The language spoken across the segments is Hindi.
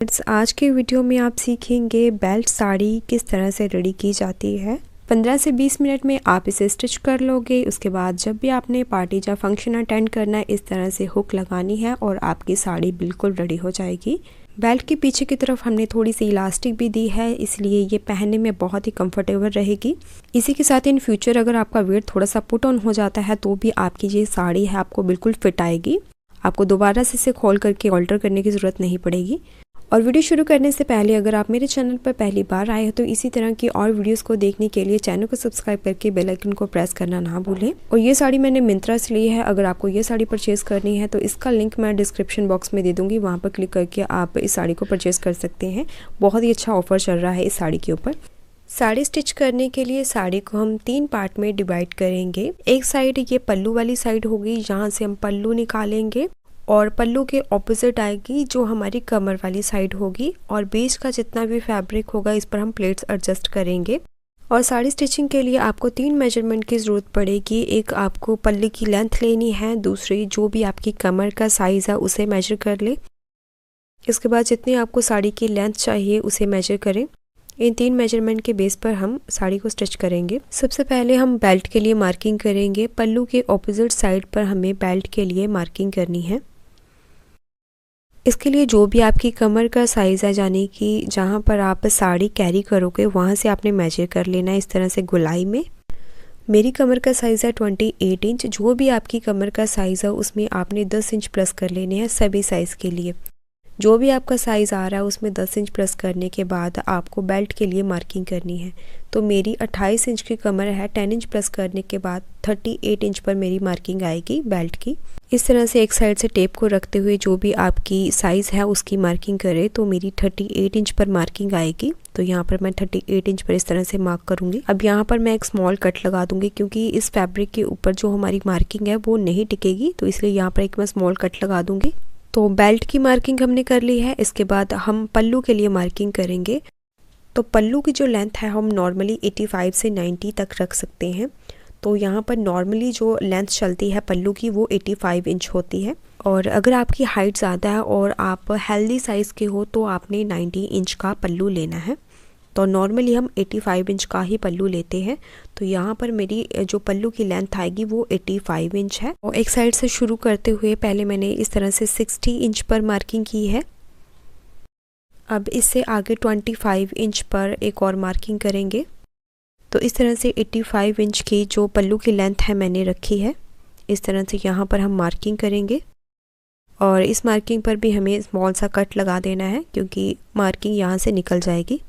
आज के वीडियो में आप सीखेंगे बेल्ट साड़ी किस तरह से रेडी की जाती है। 15 से 20 मिनट में आप इसे स्टिच कर लोगे। उसके बाद जब भी आपने पार्टी या फंक्शन अटेंड करना है, इस तरह से हुक लगानी है और आपकी साड़ी बिल्कुल रेडी हो जाएगी। बेल्ट के पीछे की तरफ हमने थोड़ी सी इलास्टिक भी दी है, इसलिए ये पहनने में बहुत ही कंफर्टेबल रहेगी। इसी के साथ इन फ्यूचर अगर आपका वेट थोड़ा सा पुट ऑन हो जाता है तो भी आपकी ये साड़ी है आपको बिल्कुल फिट आएगी। आपको दोबारा से इसे खोल करके ऑल्टर करने की ज़रूरत नहीं पड़ेगी। और वीडियो शुरू करने से पहले अगर आप मेरे चैनल पर पहली बार आए हो तो इसी तरह की और वीडियोस को देखने के लिए चैनल को सब्सक्राइब करके बेल आइकन को प्रेस करना ना भूलें। और ये साड़ी मैंने मिंत्रा से ली है। अगर आपको ये साड़ी परचेज़ करनी है तो इसका लिंक मैं डिस्क्रिप्शन बॉक्स में दे दूँगी, वहाँ पर क्लिक करके आप इस साड़ी को परचेज़ कर सकते हैं। बहुत ही अच्छा ऑफर चल रहा है इस साड़ी के ऊपर। साड़ी स्टिच करने के लिए साड़ी को हम 3 पार्ट में डिवाइड करेंगे। एक साइड ये पल्लू वाली साइड होगी, यहाँ से हम पल्लू निकालेंगे और पल्लू के ऑपोजिट आएगी जो हमारी कमर वाली साइड होगी। और बीच का जितना भी फैब्रिक होगा इस पर हम प्लेट्स एडजस्ट करेंगे। और साड़ी स्टिचिंग के लिए आपको 3 मेजरमेंट की ज़रूरत पड़ेगी। एक आपको पल्ले की लेंथ लेनी है, दूसरी जो भी आपकी कमर का साइज़ है उसे मेजर कर ले। इसके बाद जितनी आपको साड़ी की लेंथ चाहिए उसे मेजर करें। इन 3 मेजरमेंट के बेस पर हम साड़ी को स्टिच करेंगे। सबसे पहले हम बेल्ट के लिए मार्किंग करेंगे। पल्लू के ऑपोजिट साइड पर हमें बेल्ट के लिए मार्किंग करनी है। इसके लिए जो भी आपकी कमर का साइज़ है, यानी कि जहाँ पर आप साड़ी कैरी करोगे वहाँ से आपने मेजर कर लेना है इस तरह से गोलाई में। मेरी कमर का साइज़ है 28 इंच। जो भी आपकी कमर का साइज़ है उसमें आपने 10 इंच प्लस कर लेने हैं सभी साइज़ के लिए। जो भी आपका साइज़ आ रहा है उसमें 10 इंच प्लस करने के बाद आपको बेल्ट के लिए मार्किंग करनी है। तो मेरी 28 इंच की कमर है, 10 इंच प्लस करने के बाद 38 इंच पर मेरी मार्किंग आएगी बेल्ट की। इस तरह से एक साइड से टेप को रखते हुए जो भी आपकी साइज़ है उसकी मार्किंग करें। तो मेरी 38 इंच पर मार्किंग आएगी। तो यहाँ पर मैं 38 इंच पर इस तरह से मार्क करूँगी। अब यहाँ पर मैं एक स्मॉल कट लगा दूँगी क्योंकि इस फैब्रिक के ऊपर जो हमारी मार्किंग है वो नहीं टिकेगी, तो इसलिए यहाँ पर एक मैं स्मॉल कट लगा दूँगी। तो बेल्ट की मार्किंग हमने कर ली है। इसके बाद हम पल्लू के लिए मार्किंग करेंगे। तो पल्लू की जो लेंथ है हम नॉर्मली 85 से 90 तक रख सकते हैं। तो यहाँ पर नॉर्मली जो लेंथ चलती है पल्लू की वो 85 इंच होती है। और अगर आपकी हाइट ज़्यादा है और आप हेल्दी साइज़ के हो तो आपने 90 इंच का पल्लू लेना है। तो नॉर्मली हम 85 इंच का ही पल्लू लेते हैं। तो यहाँ पर मेरी जो पल्लू की लेंथ आएगी वो 85 इंच है। और एक साइड से शुरू करते हुए पहले मैंने इस तरह से 60 इंच पर मार्किंग की है। अब इससे आगे 25 इंच पर एक और मार्किंग करेंगे। तो इस तरह से 85 इंच की जो पल्लू की लेंथ है मैंने रखी है। इस तरह से यहाँ पर हम मार्किंग करेंगे और इस मार्किंग पर भी हमें स्मॉल सा कट लगा देना है क्योंकि मार्किंग यहाँ से निकल जाएगी।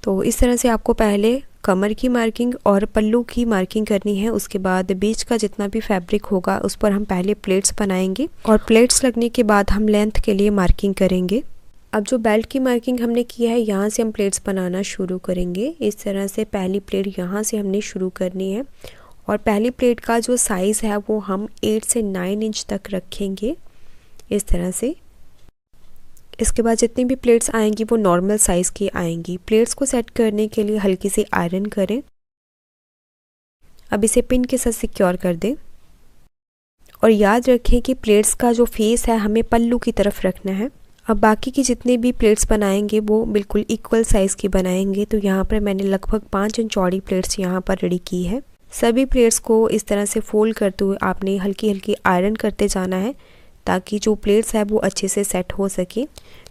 तो इस तरह से आपको पहले कमर की मार्किंग और पल्लू की मार्किंग करनी है। उसके बाद बीच का जितना भी फैब्रिक होगा उस पर हम पहले प्लेट्स बनाएंगे और प्लेट्स लगने के बाद हम लेंथ के लिए मार्किंग करेंगे। अब जो बेल्ट की मार्किंग हमने की है यहाँ से हम प्लेट्स बनाना शुरू करेंगे। इस तरह से पहली प्लेट यहाँ से हमने शुरू करनी है और पहली प्लेट का जो साइज़ है वो हम 8 से 9 इंच तक रखेंगे इस तरह से। इसके बाद जितनी भी प्लेट्स आएंगी वो नॉर्मल साइज़ की आएंगी। प्लेट्स को सेट करने के लिए हल्की सी आयरन करें। अब इसे पिन के साथ सिक्योर कर दें और याद रखें कि प्लेट्स का जो फेस है हमें पल्लू की तरफ रखना है। अब बाकी की जितने भी प्लेट्स बनाएंगे वो बिल्कुल इक्वल साइज़ की बनाएंगे। तो यहाँ पर मैंने लगभग 5 इंच चौड़ी प्लेट्स यहाँ पर रेडी की है। सभी प्लेट्स को इस तरह से फोल्ड करते हुए आपने हल्की हल्की आयरन करते जाना है ताकि जो प्लेट्स है वो अच्छे से सेट हो सके।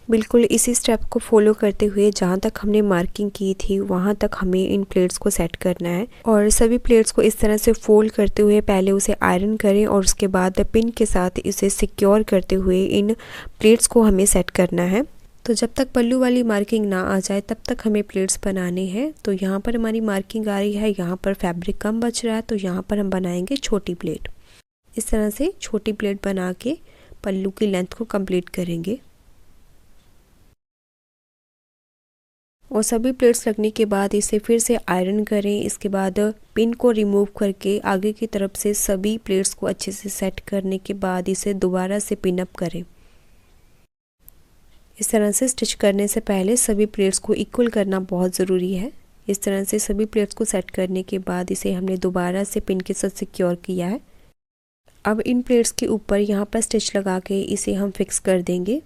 बिल्कुल इसी स्टेप को फॉलो करते हुए जहाँ तक हमने मार्किंग की थी वहाँ तक हमें इन प्लेट्स को सेट करना है। और सभी प्लेट्स को इस तरह से फोल्ड करते हुए पहले उसे आयरन करें और उसके बाद पिन के साथ इसे सिक्योर करते हुए इन प्लेट्स को हमें सेट करना है। तो जब तक पल्लू वाली मार्किंग ना आ जाए तब तक हमें प्लेट्स बनाने हैं। तो यहाँ पर हमारी मार्किंग आ रही है, यहाँ पर फैब्रिक कम बच रहा है तो यहाँ पर हम बनाएंगे छोटी प्लेट। इस तरह से छोटी प्लेट बना के पल्लू की लेंथ को कंप्लीट करेंगे। और सभी प्लेट्स लगने के बाद इसे फिर से आयरन करें। इसके बाद पिन को रिमूव करके आगे की तरफ से सभी प्लेट्स को अच्छे से सेट करने के बाद इसे दोबारा से पिन अप करें। इस तरह से स्टिच करने से पहले सभी प्लेट्स को इक्वल करना बहुत ज़रूरी है। इस तरह से सभी प्लेट्स को सेट करने के बाद इसे हमने दोबारा से पिन के साथ सिक्योर किया है। अब इन प्लेट्स के ऊपर यहाँ पर स्टिच लगा के इसे हम फिक्स कर देंगे।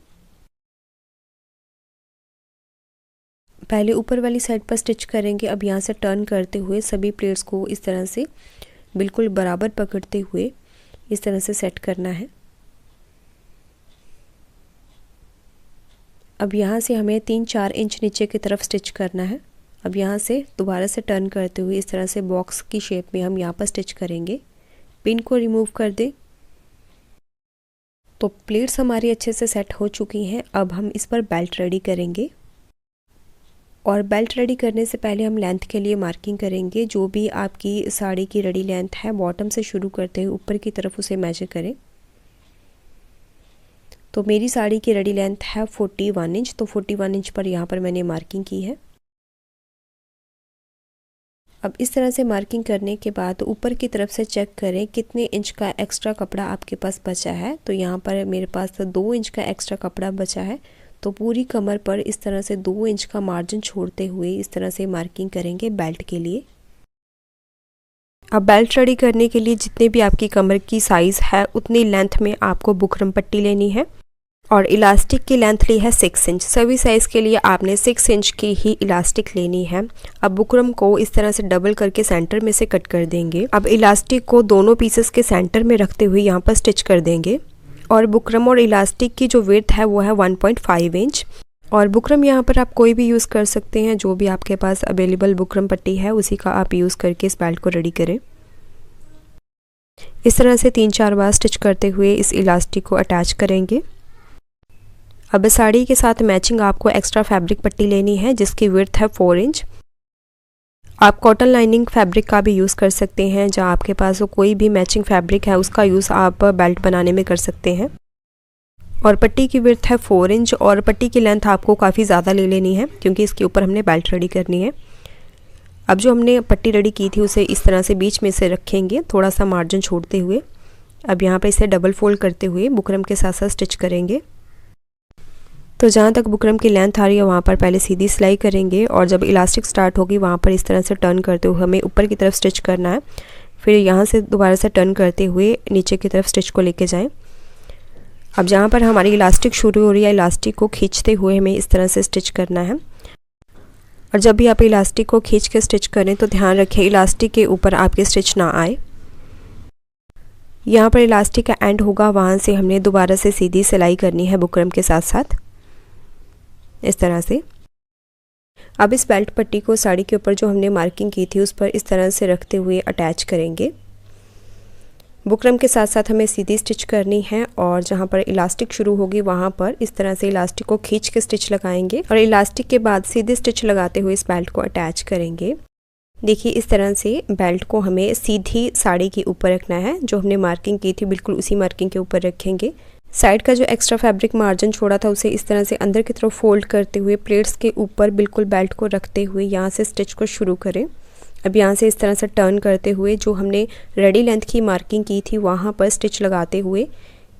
पहले ऊपर वाली साइड पर स्टिच करेंगे। अब यहाँ से टर्न करते हुए सभी प्लेट्स को इस तरह से बिल्कुल बराबर पकड़ते हुए इस तरह से सेट करना है। अब यहाँ से हमें 3-4 इंच नीचे की तरफ स्टिच करना है। अब यहाँ से दोबारा से टर्न करते हुए इस तरह से बॉक्स की शेप में हम यहाँ पर स्टिच करेंगे। पिन को रिमूव कर दें। तो प्लेट्स हमारी अच्छे से सेट हो चुकी हैं। अब हम इस पर बेल्ट रेडी करेंगे और बेल्ट रेडी करने से पहले हम लेंथ के लिए मार्किंग करेंगे। जो भी आपकी साड़ी की रेडी लेंथ है बॉटम से शुरू करते हुए ऊपर की तरफ उसे मेजर करें। तो मेरी साड़ी की रेडी लेंथ है 41 इंच, तो 41 इंच पर यहाँ पर मैंने मार्किंग की है। अब इस तरह से मार्किंग करने के बाद ऊपर की तरफ से चेक करें कितने इंच का एक्स्ट्रा कपड़ा आपके पास बचा है। तो यहाँ पर मेरे पास 2 इंच का एक्स्ट्रा कपड़ा बचा है। तो पूरी कमर पर इस तरह से 2 इंच का मार्जिन छोड़ते हुए इस तरह से मार्किंग करेंगे बेल्ट के लिए। अब बेल्ट रेडी करने के लिए जितने भी आपकी कमर की साइज़ है उतनी लेंथ में आपको बुकरम पट्टी लेनी है और इलास्टिक की लेंथ ली है 6 इंच। सभी साइज़ के लिए आपने 6 इंच की ही इलास्टिक लेनी है। अब बुकरम को इस तरह से डबल करके सेंटर में से कट कर देंगे। अब इलास्टिक को दोनों पीसेस के सेंटर में रखते हुए यहाँ पर स्टिच कर देंगे और बुकरम और इलास्टिक की जो विड्थ है वो है 1.5 इंच। और बुकरम यहाँ पर आप कोई भी यूज़ कर सकते हैं, जो भी आपके पास अवेलेबल बुकरम पट्टी है उसी का आप यूज़ करके इस बेल्ट को रेडी करें। इस तरह से 3-4 बार स्टिच करते हुए इस इलास्टिक को अटैच करेंगे। अब साड़ी के साथ मैचिंग आपको एक्स्ट्रा फैब्रिक पट्टी लेनी है जिसकी विड्थ है 4 इंच। आप कॉटन लाइनिंग फैब्रिक का भी यूज़ कर सकते हैं। जहाँ आपके पास कोई भी मैचिंग फैब्रिक है उसका यूज़ आप बेल्ट बनाने में कर सकते हैं। और पट्टी की विड्थ है 4 इंच और पट्टी की लेंथ आपको काफ़ी ज़्यादा ले लेनी है क्योंकि इसके ऊपर हमने बेल्ट रेडी करनी है। अब जो हमने पट्टी रेडी की थी उसे इस तरह से बीच में से रखेंगे, थोड़ा सा मार्जिन छोड़ते हुए। अब यहाँ पर इसे डबल फोल्ड करते हुए बुकरम के साथ साथ स्टिच करेंगे। तो जहाँ तक बुकरम की लेंथ आ रही है वहाँ पर पहले सीधी सिलाई करेंगे और जब इलास्टिक स्टार्ट होगी वहाँ पर इस तरह से टर्न करते हुए हमें ऊपर की तरफ स्टिच करना है। फिर यहाँ से दोबारा से टर्न करते हुए नीचे की तरफ स्टिच को लेके जाएं। अब जहाँ पर हमारी इलास्टिक शुरू हो रही है इलास्टिक को खींचते हुए हमें इस तरह से स्टिच करना है। और जब भी आप इलास्टिक को खींच के स्टिच करें तो ध्यान रखें इलास्टिक के ऊपर आपके स्टिच ना आए। यहाँ पर इलास्टिक का एंड होगा, वहाँ से हमने दोबारा से सीधी सिलाई करनी है बुकरम के साथ साथ इस तरह से। अब इस बेल्ट पट्टी को साड़ी के ऊपर जो हमने मार्किंग की थी उस पर इस तरह से रखते हुए अटैच करेंगे। बुकरम के साथ साथ हमें सीधी स्टिच करनी है और जहाँ पर इलास्टिक शुरू होगी वहाँ पर इस तरह से इलास्टिक को खींच के स्टिच लगाएंगे और इलास्टिक के बाद सीधी स्टिच लगाते हुए इस बेल्ट को अटैच करेंगे। देखिए इस तरह से बेल्ट को हमें सीधी साड़ी के ऊपर रखना है। जो हमने मार्किंग की थी बिल्कुल उसी मार्किंग के ऊपर रखेंगे। साइड का जो एक्स्ट्रा फैब्रिक मार्जिन छोड़ा था उसे इस तरह से अंदर की तरफ फोल्ड करते हुए प्लेट्स के ऊपर बिल्कुल बेल्ट को रखते हुए यहाँ से स्टिच को शुरू करें। अब यहाँ से इस तरह से टर्न करते हुए जो हमने रेडी लेंथ की मार्किंग की थी वहाँ पर स्टिच लगाते हुए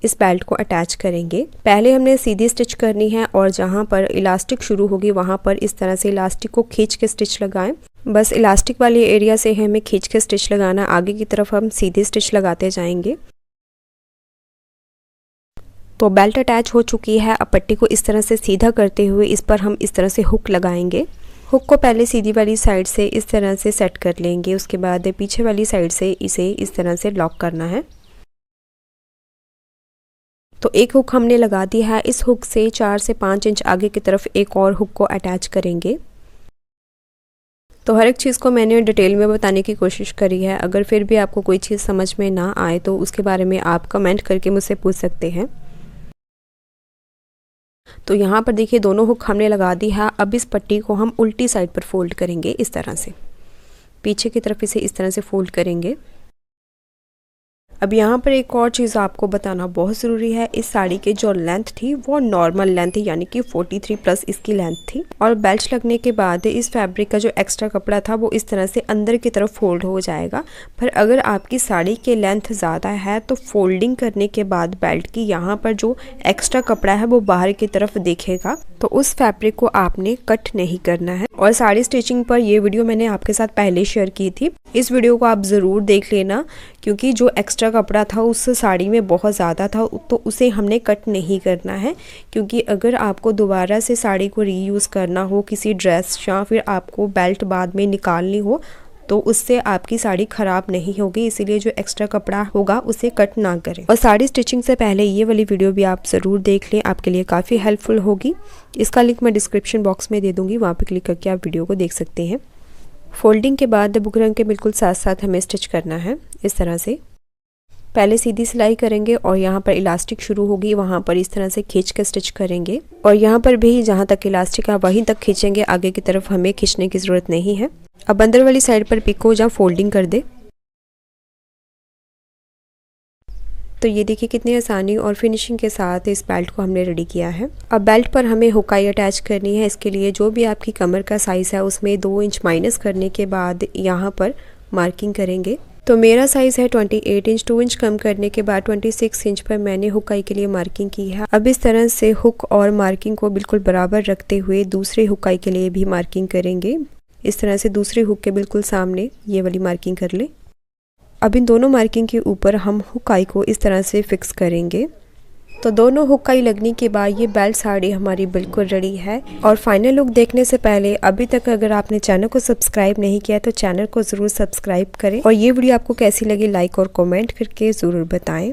इस बेल्ट को अटैच करेंगे। पहले हमने सीधी स्टिच करनी है और जहाँ पर इलास्टिक शुरू होगी वहाँ पर इस तरह से इलास्टिक को खींच के स्टिच लगाएं। बस इलास्टिक वाले एरिया से हमें खींच के स्टिच लगाना, आगे की तरफ हम सीधी स्टिच लगाते जाएंगे। तो बेल्ट अटैच हो चुकी है। अब पट्टी को इस तरह से सीधा करते हुए इस पर हम इस तरह से हुक लगाएंगे। हुक को पहले सीधी वाली साइड से इस तरह से सेट कर लेंगे, उसके बाद पीछे वाली साइड से इसे इस तरह से लॉक करना है। तो एक हुक हमने लगा दी है। इस हुक से 4 से 5 इंच आगे की तरफ एक और हुक को अटैच करेंगे। तो हर एक चीज़ को मैंने डिटेल में बताने की कोशिश करी है। अगर फिर भी आपको कोई चीज़ समझ में ना आए तो उसके बारे में आप कमेंट करके मुझसे पूछ सकते हैं। तो यहाँ पर देखिए दोनों हुक हमने लगा दी है। अब इस पट्टी को हम उल्टी साइड पर फोल्ड करेंगे। इस तरह से पीछे की तरफ इसे इस तरह से फोल्ड करेंगे। अब यहाँ पर एक और चीज़ आपको बताना बहुत ज़रूरी है। इस साड़ी की जो लेंथ थी वो नॉर्मल लेंथ थी, यानी कि 43 प्लस इसकी लेंथ थी। और बेल्ट लगने के बाद इस फैब्रिक का जो एक्स्ट्रा कपड़ा था वो इस तरह से अंदर की तरफ फोल्ड हो जाएगा। पर अगर आपकी साड़ी की लेंथ ज़्यादा है तो फोल्डिंग करने के बाद बेल्ट की यहाँ पर जो एक्स्ट्रा कपड़ा है वो बाहर की तरफ दिखेगा। तो उस फैब्रिक को आपने कट नहीं करना है। और साड़ी स्टिचिंग पर ये वीडियो मैंने आपके साथ पहले शेयर की थी। इस वीडियो को आप ज़रूर देख लेना, क्योंकि जो एक्स्ट्रा एक्स्ट्रा कपड़ा था उस साड़ी में बहुत ज़्यादा था, तो उसे हमने कट नहीं करना है, क्योंकि अगर आपको दोबारा से साड़ी को रीयूज़ करना हो किसी ड्रेस या फिर आपको बेल्ट बाद में निकालनी हो तो उससे आपकी साड़ी ख़राब नहीं होगी। इसीलिए जो एक्स्ट्रा कपड़ा होगा उसे कट ना करें। और साड़ी स्टिचिंग से पहले ये वाली वीडियो भी आप ज़रूर देख लें, आपके लिए काफ़ी हेल्पफुल होगी। इसका लिंक मैं डिस्क्रिप्शन बॉक्स में दे दूँगी, वहाँ पर क्लिक करके आप वीडियो को देख सकते हैं। फोल्डिंग के बाद बुकरम के बिल्कुल साथ साथ हमें स्टिच करना है। इस तरह से पहले सीधी सिलाई करेंगे और यहाँ पर इलास्टिक शुरू होगी, वहाँ पर इस तरह से खींच कर स्टिच करेंगे। और यहाँ पर भी जहाँ तक इलास्टिक है वहीं तक खींचेंगे, आगे की तरफ हमें खींचने की ज़रूरत नहीं है। अब अंदर वाली साइड पर पिको जहाँ फोल्डिंग कर दे। तो ये देखिए कितनी आसानी और फिनिशिंग के साथ इस बेल्ट को हमने रेडी किया है। अब बेल्ट पर हमें हुकाई अटैच करनी है। इसके लिए जो भी आपकी कमर का साइज़ है उसमें 2 इंच माइनस करने के बाद यहाँ पर मार्किंग करेंगे। तो मेरा साइज़ है 28 इंच, 2 इंच कम करने के बाद 26 इंच पर मैंने हुकाई के लिए मार्किंग की है। अब इस तरह से हुक और मार्किंग को बिल्कुल बराबर रखते हुए दूसरे हुकाई के लिए भी मार्किंग करेंगे। इस तरह से दूसरे हुक के बिल्कुल सामने ये वाली मार्किंग कर लें। अब इन दोनों मार्किंग के ऊपर हम हुकाई को इस तरह से फिक्स करेंगे। तो दोनों हुकाई लगने के बाद ये बेल्ट साड़ी हमारी बिल्कुल रेडी है। और फाइनल लुक देखने से पहले अभी तक अगर आपने चैनल को सब्सक्राइब नहीं किया तो चैनल को ज़रूर सब्सक्राइब करें। और ये वीडियो आपको कैसी लगी लाइक और कमेंट करके ज़रूर बताएं।